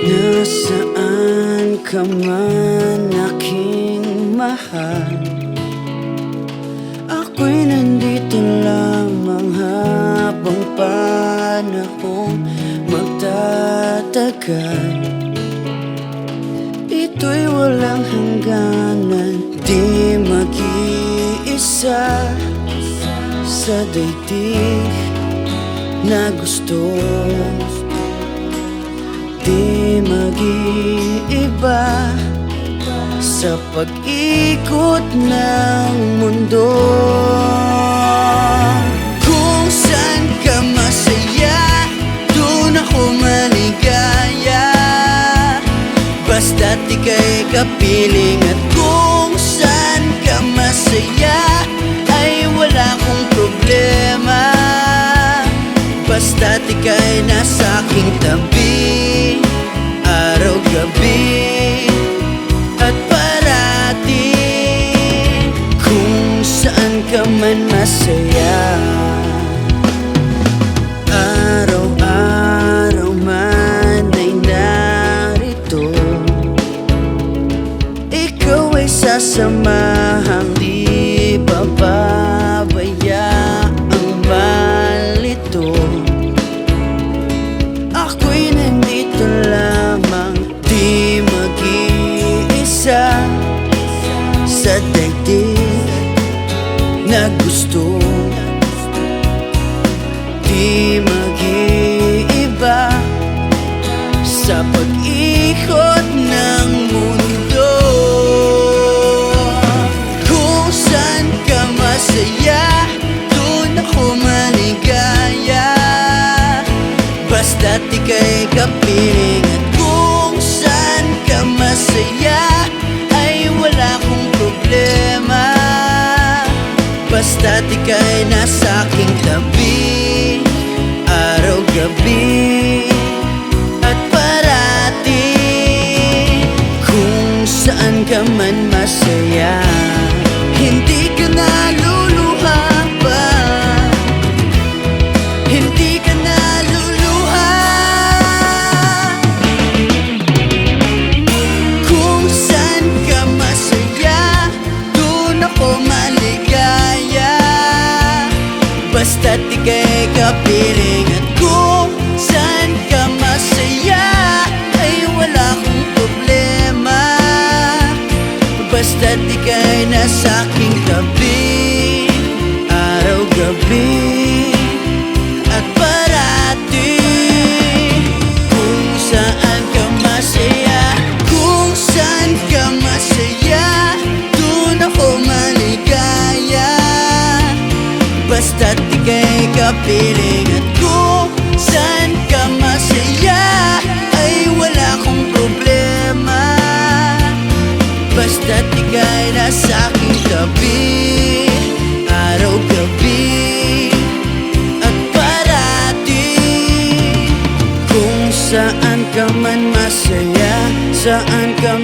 Nasaan ka man aking mahal, ako'y nandito lamang habang panahong magtatagal. Ito'y walang hangganan, di mag-iisa sa daigdig na gusto. Di mag-iiba sa pag-ikot ng mundo. Kung saan ka masaya, doon ako maligaya, basta't ika'y kapiling. At kung saan ka masaya, ay wala kong problema, basta't ika'y nasa aking tabi, araw-gabi at parati. Kung saan ka man masaya, araw-araw man ay narito, ikaw ay sasamahang di pababayaang malito. Ako'y nandito lamang, di mag-iisa sa daigdig na gusto. Di mag-iiba sa pag-ikot ng mundo. Kung saan ka masaya, doon ako maligaya, basta't ika'y kapiling. At kung saan ka masaya, ay wala kong problema, basta't ika'y nasa aking tabi, araw-gabi at parati. Kung saan ka man masaya, hindi ka naluluha pa, hindi ka naluluha. Kung saan ka masaya, doon ako maligaya, basta't ika'y kapiling. At kung saan ka masaya, ay wala kong problema, basta't ika'y nasa aking tabi, araw-gabi at parati. Kung saan ka masaya, kung saan ka masaya, doon ako maligaya, basta't ika'y kapiling. At kung saan ka masaya, ay wala kong problema, basta't ika'y nasa aking tabi, araw-gabi at parati. Kung saan ka man masaya, saan ka